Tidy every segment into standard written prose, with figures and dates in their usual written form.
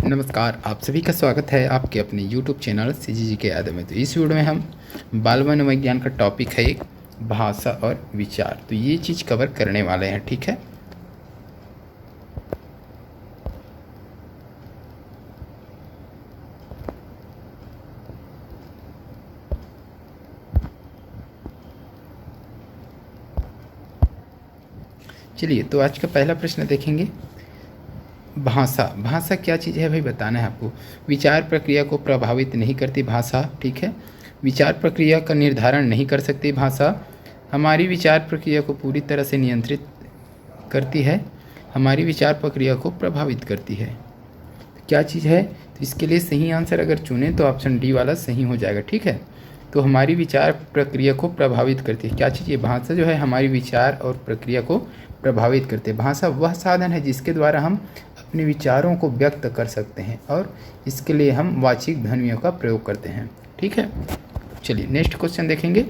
नमस्कार, आप सभी का स्वागत है आपके अपने YouTube चैनल सीजीजी के याद में। तो इस वीडियो में हम बाल मनोविज्ञान का टॉपिक है एक भाषा और विचार। तो ये चीज़ कवर करने वाले हैं, ठीक है। चलिए, तो आज का पहला प्रश्न देखेंगे। भाषा क्या चीज़ है भाई, बताना है आपको। विचार प्रक्रिया को प्रभावित नहीं करती भाषा, ठीक है। विचार प्रक्रिया का निर्धारण नहीं कर सकती भाषा। हमारी विचार प्रक्रिया को पूरी तरह से नियंत्रित करती है। हमारी विचार प्रक्रिया को प्रभावित करती है। क्या चीज़ है, तो इसके लिए सही आंसर अगर चुने तो ऑप्शन डी वाला सही हो जाएगा, ठीक है। तो हमारी विचार प्रक्रिया को प्रभावित करती है। क्या चीज़ ये भाषा जो है हमारी विचार और प्रक्रिया को प्रभावित करती है। भाषा वह साधन है जिसके द्वारा हम अपने विचारों को व्यक्त कर सकते हैं और इसके लिए हम वाचिक ध्वनियों का प्रयोग करते हैं, ठीक है। चलिए नेक्स्ट क्वेश्चन देखेंगे।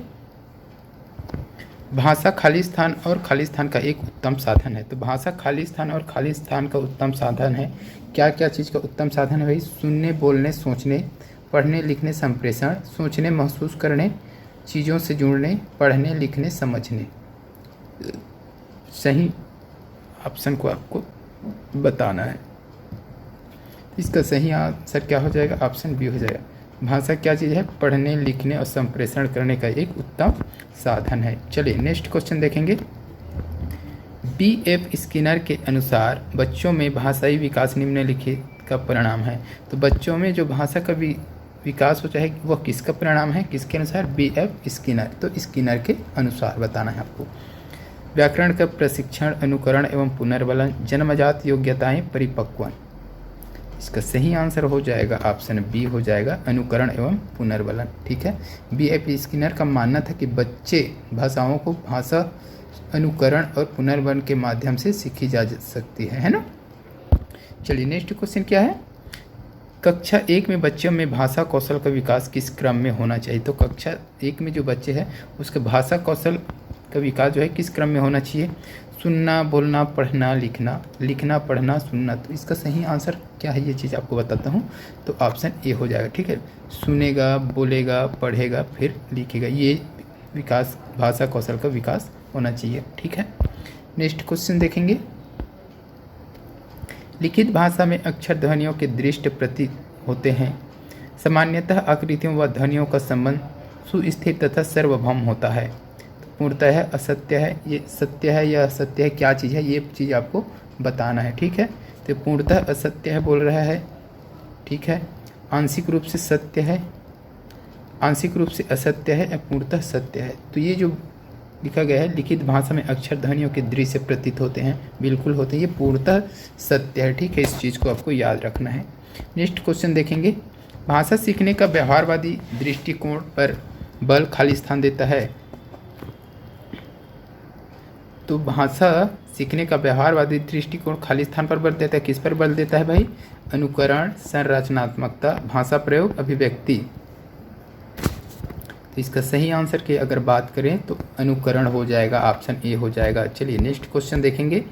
भाषा खाली स्थान और खाली स्थान का एक उत्तम साधन है। तो भाषा खाली स्थान और खाली स्थान का उत्तम साधन है। क्या क्या चीज़ का उत्तम साधन है भाई? सुनने, बोलने, सोचने, पढ़ने, लिखने, संप्रेषण, सोचने, महसूस करने, चीज़ों से जुड़ने, पढ़ने, लिखने, समझने। सही ऑप्शन को आपको बताना है। इसका सही आंसर क्या हो जाएगा? ऑप्शन बी हो जाएगा। भाषा क्या चीज़ है? पढ़ने, लिखने और संप्रेषण करने का एक उत्तम साधन है। चलिए नेक्स्ट क्वेश्चन देखेंगे। B.F. स्किनर के अनुसार बच्चों में भाषाई विकास निम्नलिखित का परिणाम है। तो बच्चों में जो भाषा का विकास होता है वह किसका परिणाम है? किसके अनुसार? B.F. स्किनर। तो स्किनर के अनुसार बताना है आपको। व्याकरण का प्रशिक्षण, अनुकरण एवं पुनर्बलन, जन्मजात योग्यताएं, परिपक्वन। इसका सही आंसर हो जाएगा ऑप्शन बी हो जाएगा, अनुकरण एवं पुनर्बलन, ठीक है। B.F. स्किनर का मानना था कि बच्चे भाषाओं को भाषा अनुकरण और पुनर्बलन के माध्यम से सीखी जा सकती है ना। चलिए नेक्स्ट क्वेश्चन क्या है। कक्षा 1 में बच्चों में भाषा कौशल का विकास किस क्रम में होना चाहिए? तो कक्षा 1 में जो बच्चे हैं उसके भाषा कौशल का विकास जो है किस क्रम में होना चाहिए? सुनना, बोलना, पढ़ना, लिखना, लिखना, पढ़ना, सुनना। तो इसका सही आंसर क्या है ये चीज़ आपको बताता हूँ। तो ऑप्शन ए हो जाएगा, ठीक है। सुनेगा, बोलेगा, पढ़ेगा, फिर लिखेगा, ये विकास भाषा कौशल का विकास होना चाहिए, ठीक है। नेक्स्ट क्वेश्चन देखेंगे। लिखित भाषा में अक्षर ध्वनियों के दृष्ट प्रतीक होते हैं। सामान्यतः आकृतियों व ध्वनियों का संबंध सुस्थिर तथा सार्वभौम होता है। पूर्णतः है, असत्य है, ये सत्य है या असत्य है, क्या चीज़ है ये चीज़ आपको बताना है, ठीक है। तो पूर्णतः असत्य है बोल रहा है, ठीक है। आंशिक रूप से सत्य है, आंशिक रूप से असत्य है या पूर्णतः सत्य है। तो ये जो लिखा गया है लिखित भाषा में अक्षर ध्वनियों के दृश्य प्रतीत होते हैं, बिल्कुल होते हैं, ये पूर्णतः सत्य है, ठीक है। इस चीज़ को आपको याद रखना है। नेक्स्ट क्वेश्चन देखेंगे। भाषा सीखने का व्यवहारवादी दृष्टिकोण पर बल खाली स्थान देता है। तो भाषा सीखने का व्यवहारवादी दृष्टिकोण खाली स्थान पर बल देता है। किस पर बल देता है भाई? अनुकरण, संरचनात्मकता, भाषा प्रयोग, अभिव्यक्ति। तो इसका सही आंसर की अगर बात करें तो अनुकरण हो जाएगा, ऑप्शन ए हो जाएगा। चलिए नेक्स्ट क्वेश्चन देखेंगे।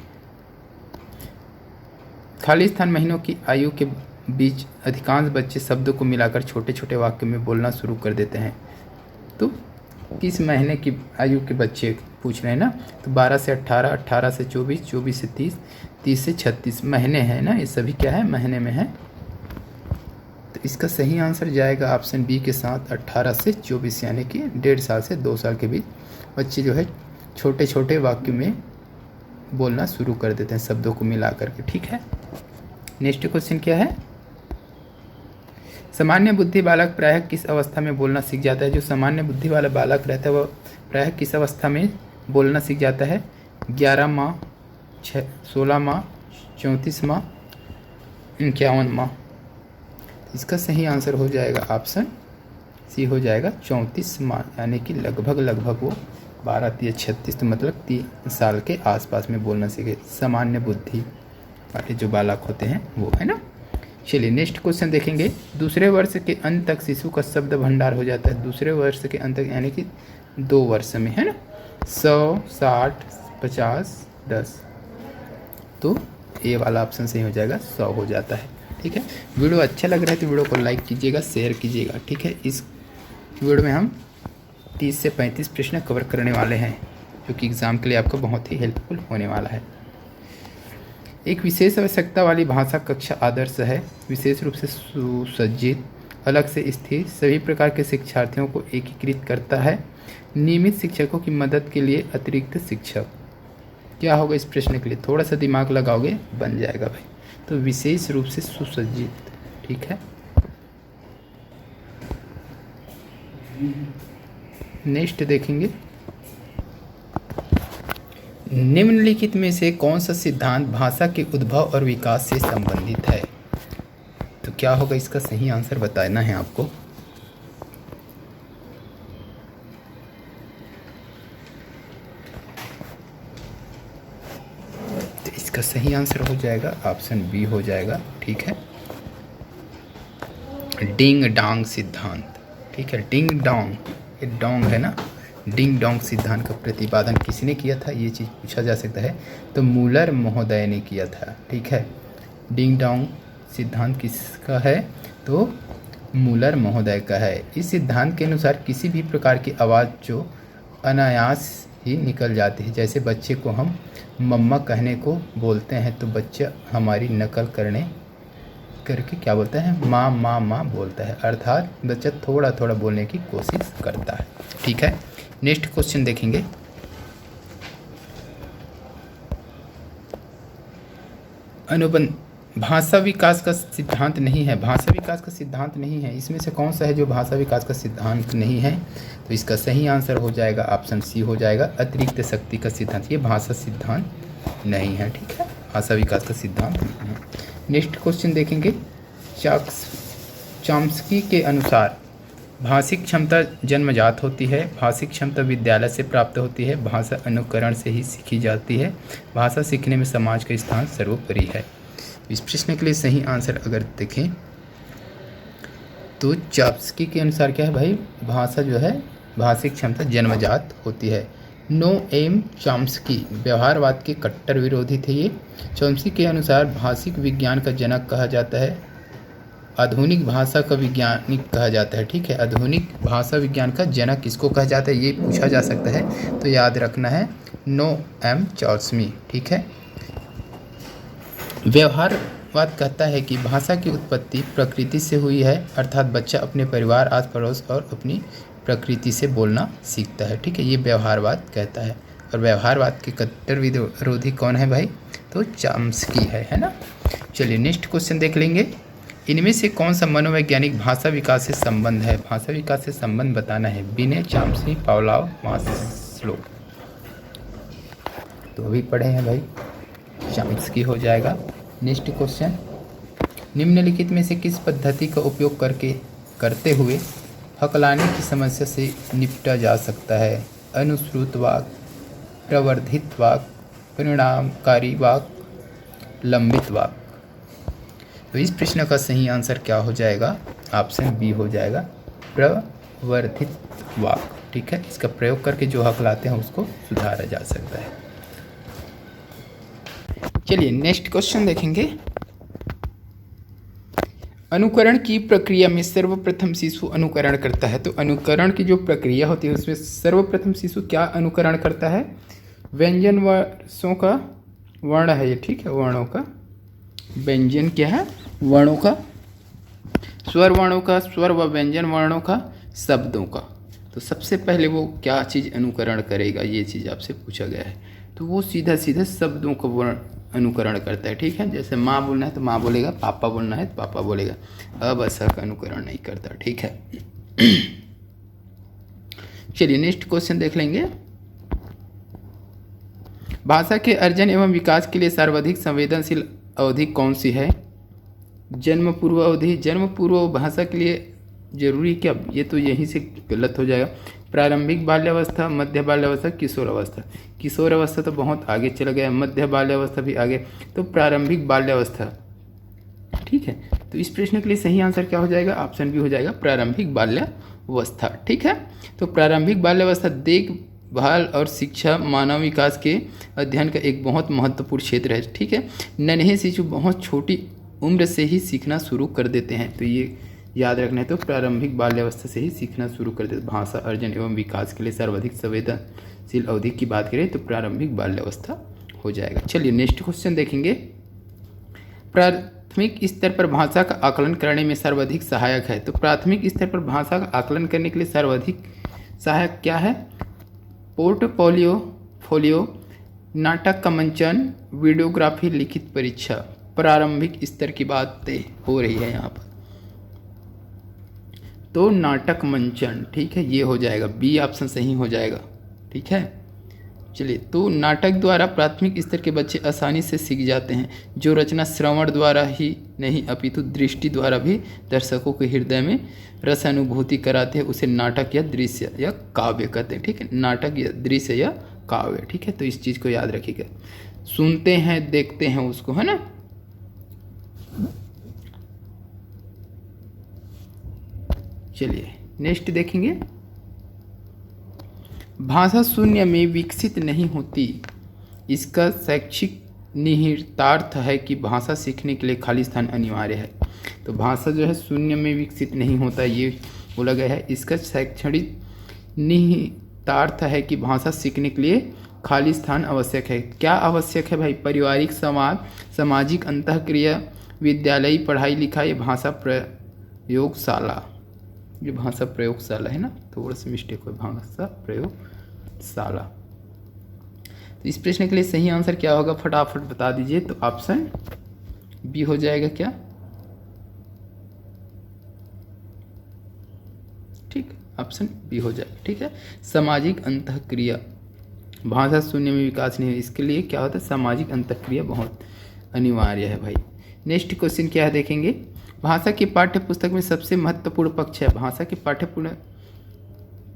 खाली स्थान महीनों की आयु के बीच अधिकांश बच्चे शब्दों को मिलाकर छोटे छोटे वाक्य में बोलना शुरू कर देते हैं। तो किस महीने की आयु के बच्चे पूछ रहे हैं ना? तो 12 से 18, 18 से 24, 24 से 30, 30 से 36 महीने हैं ना, ये सभी क्या है? महीने में है। तो इसका सही आंसर जाएगा ऑप्शन बी के साथ, 18 से 24, यानी कि 1.5 साल से 2 साल के बीच बच्चे जो है छोटे छोटे वाक्य में बोलना शुरू कर देते हैं शब्दों को मिला करके, ठीक है। नेक्स्ट क्वेश्चन क्या है। सामान्य बुद्धि बालक प्रायः किस अवस्था में बोलना सीख जाता है? जो सामान्य बुद्धि वाला बालक रहता है वह प्रायः किस अवस्था में बोलना सीख जाता है? 11 माह, 16 माह, 34 माह, 51 माह। इसका सही आंसर हो जाएगा ऑप्शन सी हो जाएगा, 34 माह, यानी कि लगभग वो 12 या 36, तो मतलब 3 साल के आसपास में बोलना सीखे सामान्य बुद्धि वाले जो बालक होते हैं वो, है ना। चलिए नेक्स्ट क्वेश्चन देखेंगे। दूसरे वर्ष के अंत तक शिशु का शब्द भंडार हो जाता है। दूसरे वर्ष के अंत तक यानी कि 2 वर्ष में, है ना। 100, 60, 50, 10। तो ए वाला ऑप्शन सही हो जाएगा, 100 हो जाता है, ठीक है। वीडियो अच्छा लग रहा है तो वीडियो को लाइक कीजिएगा, शेयर कीजिएगा, ठीक है। इस वीडियो में हम 30 से 35 प्रश्न कवर करने वाले हैं, जो कि एग्ज़ाम के लिए आपको बहुत ही हेल्पफुल होने वाला है। एक विशेष आवश्यकता वाली भाषा कक्षा आदर्श है, विशेष रूप से सुसज्जित, अलग से स्थिर, सभी प्रकार के शिक्षार्थियों को एकीकृत करता है, नियमित शिक्षकों की मदद के लिए अतिरिक्त शिक्षक। क्या होगा इस प्रश्न के लिए? थोड़ा सा दिमाग लगाओगे बन जाएगा भाई। तो विशेष रूप से सुसज्जित, ठीक है। नेक्स्ट देखेंगे, निम्नलिखित में से कौन सा सिद्धांत भाषा के उद्भव और विकास से संबंधित है? तो क्या होगा इसका सही आंसर बताना है आपको। तो इसका सही आंसर हो जाएगा ऑप्शन बी हो जाएगा, ठीक है। डिंग डोंग सिद्धांत, ठीक है। डिंग डोंग, ये डोंग है ना, डिंग डोंग सिद्धांत का प्रतिपादन किसने किया था, ये चीज़ पूछा जा सकता है। तो मूलर महोदय ने किया था, ठीक है। डिंग डोंग सिद्धांत किसका है? तो मूलर महोदय का है। इस सिद्धांत के अनुसार किसी भी प्रकार की आवाज़ जो अनायास ही निकल जाती है, जैसे बच्चे को हम मम्मा कहने को बोलते हैं तो बच्चा हमारी नकल करके क्या बोलता है? माँ माँ माँ बोलता है, अर्थात बच्चा थोड़ा थोड़ा बोलने की कोशिश करता है, ठीक है। नेक्स्ट क्वेश्चन देखेंगे, अनुबंध भाषा विकास का सिद्धांत नहीं है। भाषा विकास का सिद्धांत नहीं है, इसमें से कौन सा है जो भाषा विकास का सिद्धांत नहीं है? तो इसका सही आंसर हो जाएगा ऑप्शन सी हो जाएगा, अतिरिक्त शक्ति का सिद्धांत। ये भाषा सिद्धांत नहीं है, ठीक है, भाषा विकास का सिद्धांत नहीं है। नेक्स्ट क्वेश्चन देखेंगे, चॉम्स्की के अनुसार भाषिक क्षमता जन्मजात होती है, भाषिक क्षमता विद्यालय से प्राप्त होती है, भाषा अनुकरण से ही सीखी जाती है, भाषा सीखने में समाज का स्थान सर्वोपरि है। इस प्रश्न के लिए सही आंसर अगर देखें तो चॉम्स्की के अनुसार क्या है भाई? भाषा जो है भाषिक क्षमता जन्मजात होती है। नो एम चॉम्स्की व्यवहारवाद के कट्टर विरोधी थे ये। चॉम्स्की के अनुसार भाषिक विज्ञान का जनक कहा जाता है, आधुनिक भाषा का वैज्ञानिक कहा जाता है, ठीक है। आधुनिक भाषा विज्ञान का जनक किसको कहा जाता है, ये पूछा जा सकता है, तो याद रखना है नो एम चॉम्स्की, ठीक है। व्यवहारवाद कहता है कि भाषा की उत्पत्ति प्रकृति से हुई है, अर्थात बच्चा अपने परिवार, आस पड़ोस और अपनी प्रकृति से बोलना सीखता है, ठीक है। ये व्यवहारवाद कहता है। और व्यवहारवाद के कट्टर विरोधी कौन है भाई? तो चॉम्स्की है ना। चलिए नेक्स्ट क्वेश्चन देख लेंगे, इनमें से कौन सा मनोवैज्ञानिक भाषा विकास से संबंध है? भाषा विकास से संबंध बताना है। बिने, चॉम्स्की, पावलोव, मास्लो। तो अभी पढ़े हैं भाई, चॉम्स्की हो जाएगा। नेक्स्ट क्वेश्चन, निम्नलिखित में से किस पद्धति का उपयोग करते हुए हकलाने की समस्या से निपटा जा सकता है? अनुश्रुत वाक्य, प्रवर्धित वाक्य, परिणामकारी वाक्य, लंबित वाक्य। तो इस प्रश्न का सही आंसर क्या हो जाएगा? ऑप्शन बी हो जाएगा, प्रवर्धित वाक्य, ठीक है। इसका प्रयोग करके जो हकलाते हैं उसको सुधारा जा सकता है। चलिए नेक्स्ट क्वेश्चन देखेंगे, अनुकरण की प्रक्रिया में सर्वप्रथम शिशु अनुकरण करता है। तो अनुकरण की जो प्रक्रिया होती है उसमें सर्वप्रथम शिशु क्या अनुकरण करता है? व्यंजन वर्णों का वर्ण है ये, ठीक है, वर्णों का व्यंजन क्या है? वर्णों का, स्वर वर्णों का, स्वर व व्यंजन वर्णों का, शब्दों का। तो सबसे पहले वो क्या चीज़ अनुकरण करेगा, ये चीज़ आपसे पूछा गया है। तो वो सीधा सीधा शब्दों का वर्ण अनुकरण करता है, ठीक है। जैसे माँ बोलना है तो माँ बोलेगा, पापा बोलना है तो पापा बोलेगा। अब ऐसा का अनुकरण नहीं करता, ठीक है। चलिए नेक्स्ट क्वेश्चन देख लेंगे, भाषा के अर्जन एवं विकास के लिए सर्वाधिक संवेदनशील अवधि कौन सी है? जन्म पूर्व अवधि। जन्म पूर्व भाषा के लिए जरूरी क्या? ये तो यहीं से गलत हो जाएगा। प्रारंभिक बाल्यावस्था, मध्य बाल्यावस्था, किशोर अवस्था। किशोर अवस्था तो बहुत आगे चला गया, मध्य बाल्यावस्था भी आगे, तो प्रारंभिक बाल्यावस्था, ठीक है। तो इस प्रश्न के लिए सही आंसर क्या हो जाएगा? ऑप्शन बी हो जाएगा, प्रारंभिक बाल्यावस्था, ठीक है। तो प्रारंभिक बाल्यावस्था देखभाल और शिक्षा मानव विकास के अध्ययन का एक बहुत महत्वपूर्ण क्षेत्र है, ठीक है। नन्हे शिशु बहुत छोटी उम्र से ही सीखना शुरू कर देते हैं। तो ये याद रखना है, तो प्रारंभिक बाल्यावस्था से ही सीखना शुरू कर देते। भाषा अर्जन एवं विकास के लिए सर्वाधिक संवेदनशील अवधि की बात करें तो प्रारंभिक बाल्यावस्था हो जाएगा। चलिए नेक्स्ट क्वेश्चन देखेंगे। प्राथमिक स्तर पर भाषा का आकलन करने में सर्वाधिक सहायक है। तो प्राथमिक स्तर पर भाषा का आकलन करने के लिए सर्वाधिक सहायक क्या है? पोर्टफोलियो, नाटक का मंचन, वीडियोग्राफी, लिखित परीक्षा। प्रारंभिक स्तर की बातें हो रही है यहाँ पर, तो नाटक मंचन, ठीक है, ये हो जाएगा, बी ऑप्शन सही हो जाएगा। ठीक है, चलिए, तो नाटक द्वारा प्राथमिक स्तर के बच्चे आसानी से सीख जाते हैं, जो रचना श्रवण द्वारा ही नहीं अपितु दृष्टि द्वारा भी दर्शकों के हृदय में रसानुभूति कराते हैं, उसे नाटक या दृश्य या काव्य कहते हैं। ठीक है, नाटक या दृश्य या काव्य। ठीक है, तो इस चीज़ को याद रखिएगा। सुनते हैं, देखते हैं उसको, है ना। चलिए नेक्स्ट देखेंगे। भाषा शून्य में विकसित नहीं होती। इसका शैक्षिक निहितार्थ है कि भाषा सीखने के लिए खाली स्थान अनिवार्य है। तो भाषा जो है शून्य में विकसित नहीं होता, ये बोला गया है। इसका शैक्षणिक निहितार्थ है कि भाषा सीखने के लिए खाली स्थान आवश्यक है। क्या आवश्यक है भाई? पारिवारिक संवाद, सामाजिक अंतःक्रिया, विद्यालयी पढ़ाई लिखाई, भाषा प्रयोगशाला। ये भाषा प्रयोगशाला है ना, थोड़ा सा मिस्टेक हो, भाषा प्रयोगशाला। तो इस प्रश्न के लिए सही आंसर क्या होगा फटाफट बता दीजिए। तो ऑप्शन बी हो जाएगा क्या? ठीक, ऑप्शन बी हो जाएगा। ठीक है, सामाजिक अंतःक्रिया। भाषा शून्य में विकास नहीं है, इसके लिए क्या होता है? सामाजिक अंतःक्रिया बहुत अनिवार्य है भाई। नेक्स्ट क्वेश्चन क्या है देखेंगे। भाषा की पाठ्य पुस्तक में सबसे महत्वपूर्ण पक्ष है। भाषा की पाठ्य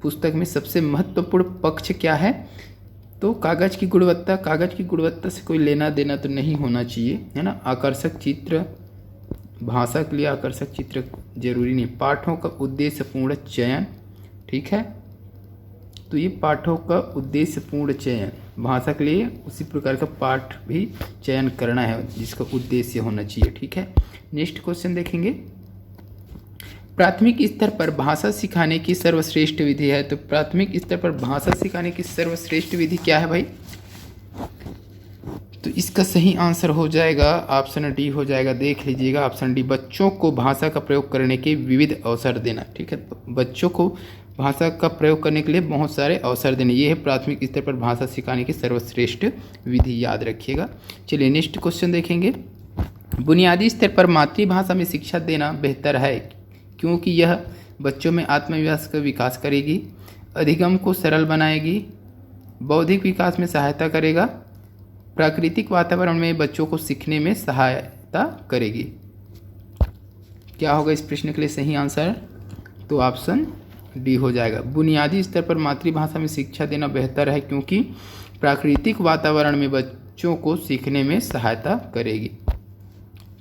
पुस्तक में सबसे महत्वपूर्ण पक्ष क्या है? तो कागज की गुणवत्ता। कागज की गुणवत्ता से कोई लेना देना तो नहीं होना चाहिए, है ना। आकर्षक चित्र, भाषा के लिए आकर्षक चित्र जरूरी नहीं। पाठों का उद्देश्यपूर्ण चयन, ठीक है, तो ये पाठों का उद्देश्यपूर्ण चयन, भाषा के लिए उसी प्रकार का पाठ भी चयन करना है जिसका उद्देश्य होना चाहिए। ठीक है, नेक्स्ट क्वेश्चन देखेंगे। प्राथमिक स्तर पर भाषा सिखाने की सर्वश्रेष्ठ विधि है। तो प्राथमिक स्तर पर भाषा सिखाने की सर्वश्रेष्ठ विधि क्या है भाई? तो इसका सही आंसर हो जाएगा ऑप्शन डी हो जाएगा। देख लीजिएगा ऑप्शन डी, बच्चों को भाषा का प्रयोग करने के विविध अवसर देना। ठीक है, बच्चों को भाषा का प्रयोग करने के लिए बहुत सारे अवसर देने, ये है प्राथमिक स्तर पर भाषा सिखाने की सर्वश्रेष्ठ विधि, याद रखिएगा। चलिए नेक्स्ट क्वेश्चन देखेंगे। बुनियादी स्तर पर मातृभाषा में शिक्षा देना बेहतर है क्योंकि यह बच्चों में आत्मविश्वास का विकास करेगी, अधिगम को सरल बनाएगी, बौद्धिक विकास में सहायता करेगा, प्राकृतिक वातावरण में बच्चों को सीखने में सहायता करेगी। क्या होगा इस प्रश्न के लिए सही आंसर? तो ऑप्शन डी हो जाएगा। बुनियादी स्तर पर मातृभाषा में शिक्षा देना बेहतर है क्योंकि प्राकृतिक वातावरण में बच्चों को सीखने में सहायता करेगी।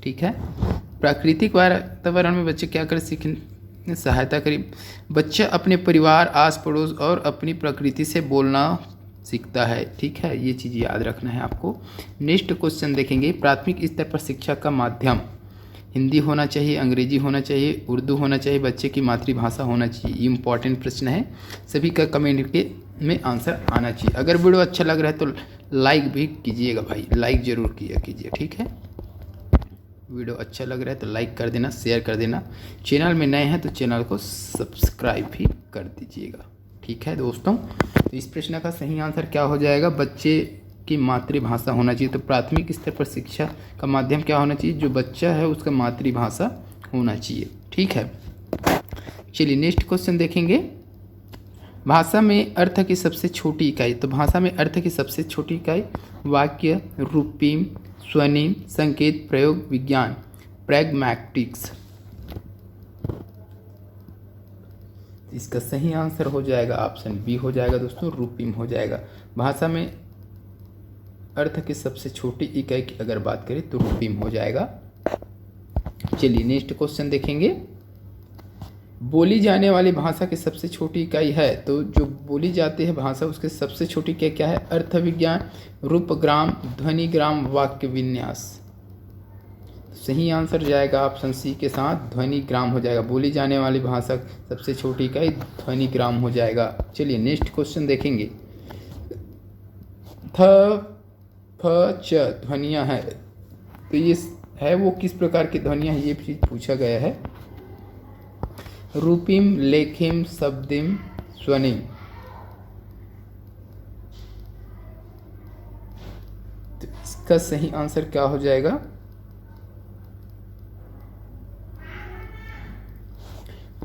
ठीक है, प्राकृतिक वातावरण में बच्चे क्या करें? सीखने में सहायता करें। बच्चा अपने परिवार, आस पड़ोस और अपनी प्रकृति से बोलना सीखता है। ठीक है, ये चीज़ याद रखना है आपको। नेक्स्ट क्वेश्चन देखेंगे। प्राथमिक स्तर पर शिक्षा का माध्यम हिंदी होना चाहिए, अंग्रेजी होना चाहिए, उर्दू होना चाहिए, बच्चे की मातृभाषा होना चाहिए। ये इंपॉर्टेंट प्रश्न है, सभी का कमेंट के में आंसर आना चाहिए। अगर वीडियो अच्छा लग रहा है तो लाइक भी कीजिएगा भाई, लाइक ज़रूर किया कीजिए। ठीक है, वीडियो अच्छा लग रहा है तो लाइक कर देना, शेयर कर देना। चैनल में नए हैं तो चैनल को सब्सक्राइब भी कर दीजिएगा। ठीक है दोस्तों, तो इस प्रश्न का सही आंसर क्या हो जाएगा? बच्चे की मातृभाषा होना चाहिए। तो प्राथमिक स्तर पर शिक्षा का माध्यम क्या होना चाहिए? जो बच्चा है उसका मातृभाषा होना चाहिए। ठीक है, चलिए नेक्स्ट क्वेश्चन देखेंगे। भाषा में अर्थ की सबसे छोटी इकाई। तो भाषा में अर्थ की सबसे छोटी इकाई वाक्य, रूपीम, स्वनिम, संकेत, प्रयोग, विज्ञान, प्रैग्मैटिक्स। इसका सही आंसर हो जाएगा ऑप्शन बी हो जाएगा दोस्तों, रूपीम हो जाएगा। भाषा में अर्थ की सबसे छोटी इकाई की अगर बात करें तो रूपीम हो जाएगा। चलिए नेक्स्ट क्वेश्चन देखेंगे। बोली जाने वाली भाषा की सबसे छोटी इकाई है। तो जो बोली जाती है भाषा उसके सबसे छोटी क्या है? अर्थ विज्ञान, रूपग्राम, ध्वनिग्राम, वाक्य विन्यास। सही आंसर जाएगा ऑप्शन सी के साथ, ध्वनि ग्राम हो जाएगा। बोली जाने वाली भाषा सबसे छोटी इकाई ध्वनि ग्राम हो जाएगा। चलिए नेक्स्ट क्वेश्चन देखेंगे। थ फ च ध्वनियाँ हैं, तो ये है वो किस प्रकार की ध्वनियाँ हैं, ये चीज पूछा गया है। रूपिम, लेखिम, शब्दिम, स्वनिम। तो इसका सही आंसर क्या हो जाएगा?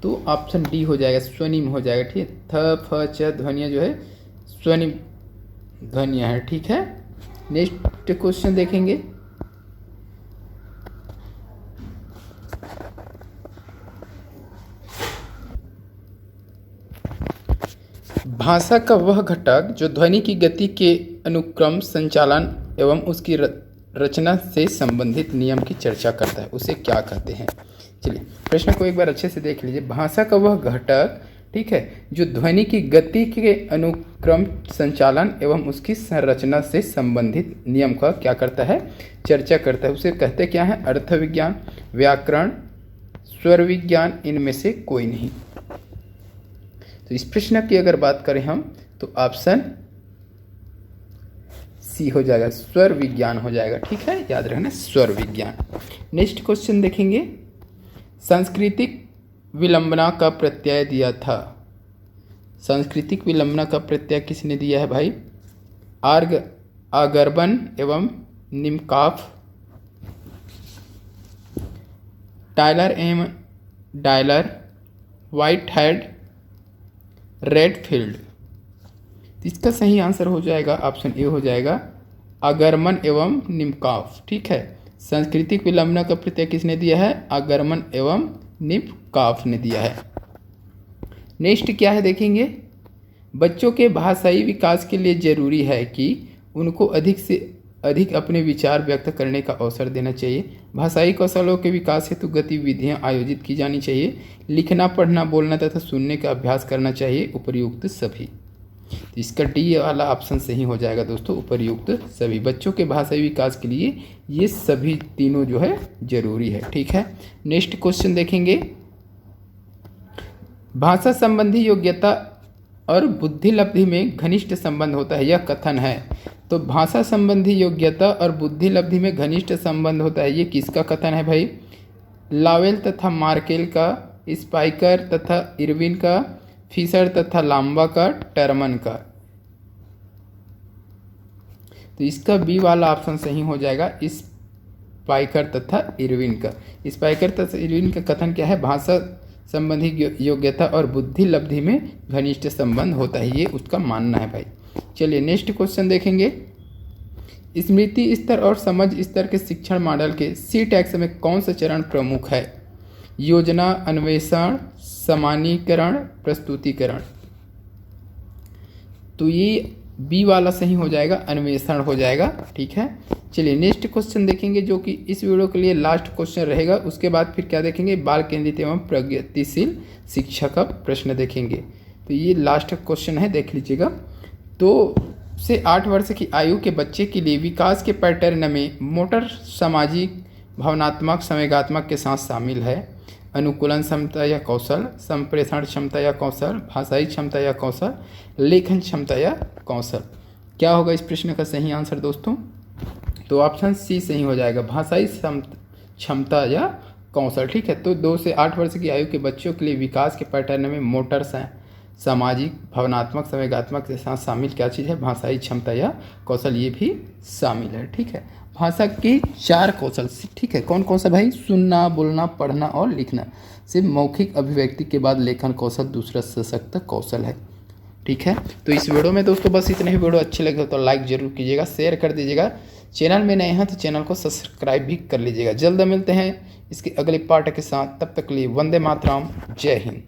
तो ऑप्शन डी हो जाएगा, स्वनिम हो जाएगा। ठीक है, थ फ च ध्वनियाँ जो है स्वनिम ध्वनियाँ है। ठीक है, नेक्स्ट क्वेश्चन देखेंगे। भाषा का वह घटक जो ध्वनि की गति के अनुक्रम, संचालन एवं उसकी रचना से संबंधित नियम की चर्चा करता है, उसे क्या कहते हैं? चलिए प्रश्न को एक बार अच्छे से देख लीजिए। भाषा का वह घटक, ठीक है, जो ध्वनि की गति के अनुक्रम, संचालन एवं उसकी संरचना से संबंधित नियम का क्या करता है? चर्चा करता है, उसे कहते क्या है? अर्थ विज्ञान, व्याकरण, स्वर विज्ञान, इनमें से कोई नहीं। तो इस प्रश्न की अगर बात करें हम, तो ऑप्शन सी हो जाएगा, स्वर विज्ञान हो जाएगा। ठीक है, याद रखना, स्वर विज्ञान। नेक्स्ट क्वेश्चन देखेंगे। सांस्कृतिक विलंबना का प्रत्यय दिया था। सांस्कृतिक विलंबना का प्रत्यय किसने दिया है भाई? आर्ग, आगर्बन एवं निमकाफ, टाइलर एवं डायलर, व्हाइट हेड, रेडफील्ड। इसका सही आंसर हो जाएगा ऑप्शन ए हो जाएगा, आगर्मन एवं निमकाफ। ठीक है, सांस्कृतिक विलंबना का प्रत्यय किसने दिया है? आगर्मन एवं निमकाफ ने दिया है। नेक्स्ट क्या है देखेंगे। बच्चों के भाषाई विकास के लिए जरूरी है कि उनको अधिक से अधिक अपने विचार व्यक्त करने का अवसर देना चाहिए। भाषाई कौशलों के विकास हेतु गतिविधियां आयोजित की जानी चाहिए। लिखना, पढ़ना, बोलना तथा सुनने का अभ्यास करना चाहिए। उपर्युक्त सभी। तो इसका डी वाला ऑप्शन सही हो जाएगा दोस्तों, उपर्युक्त सभी। बच्चों के भाषाई विकास के लिए ये सभी तीनों जो है जरूरी है। ठीक है, नेक्स्ट क्वेश्चन देखेंगे। भाषा संबंधी योग्यता और बुद्धि लब्धि में घनिष्ठ संबंध होता है, यह कथन है। तो भाषा संबंधी योग्यता और बुद्धि लब्धि में घनिष्ठ संबंध होता है, ये किसका कथन है भाई? लावेल तथा मार्केल का, स्पाइकर तथा इरविन का, फिशर तथा लांबा का, टर्मन का। तो इसका बी वाला ऑप्शन सही हो जाएगा, स्पाइकर तथा इरविन का। स्पाइकर तथा इरविन का कथन क्या है? भाषा संबंधी योग्यता और बुद्धि लब्धि में घनिष्ठ संबंध होता है, ये उसका मानना है भाई। चलिए नेक्स्ट क्वेश्चन देखेंगे। स्मृति स्तर और समझ स्तर के शिक्षण मॉडल के सी टैक्स में कौन सा चरण प्रमुख है? योजना, अन्वेषण, सामान्यीकरण, प्रस्तुतिकरण। तो ये बी वाला सही हो जाएगा, अन्वेषण हो जाएगा। ठीक है, चलिए नेक्स्ट क्वेश्चन देखेंगे, जो कि इस वीडियो के लिए लास्ट क्वेश्चन रहेगा। उसके बाद फिर क्या देखेंगे? बाल केंद्रित एवं प्रगतिशील शिक्षा का प्रश्न देखेंगे। तो ये लास्ट क्वेश्चन है, देख लीजिएगा। 2 से 8 वर्ष की आयु के बच्चे के लिए विकास के पैटर्न में मोटर, सामाजिक, भावनात्मक, संवेगात्मक के साथ शामिल है। अनुकूलन क्षमता या कौशल, संप्रेषण क्षमता या कौशल, भाषाई क्षमता या कौशल, लेखन क्षमता या कौशल। क्या होगा इस प्रश्न का सही आंसर दोस्तों? तो ऑप्शन सी सही हो जाएगा, भाषाई क्षमता या कौशल। ठीक है, तो 2 से 8 वर्ष की आयु के बच्चों के लिए विकास के पैटर्न में मोटर, सामाजिक, भावनात्मक, संवेगात्मक के साथ शामिल क्या चीज़ है? भाषाई क्षमता या कौशल, ये भी शामिल है। ठीक है, भाषा के 4 कौशल, ठीक है, कौन कौन सा भाई? सुनना, बोलना, पढ़ना और लिखना। सिर्फ मौखिक अभिव्यक्ति के बाद लेखन कौशल दूसरा सशक्त कौशल है। ठीक है, तो इस वीडियो में दोस्तों बस इतने ही। वीडियो अच्छे लगे तो लाइक जरूर कीजिएगा, शेयर कर दीजिएगा। चैनल में नए हैं तो चैनल को सब्सक्राइब भी कर लीजिएगा। जल्द मिलते हैं इसके अगले पार्ट के साथ, तब तक के लिए वंदे मातरम, जय हिंद।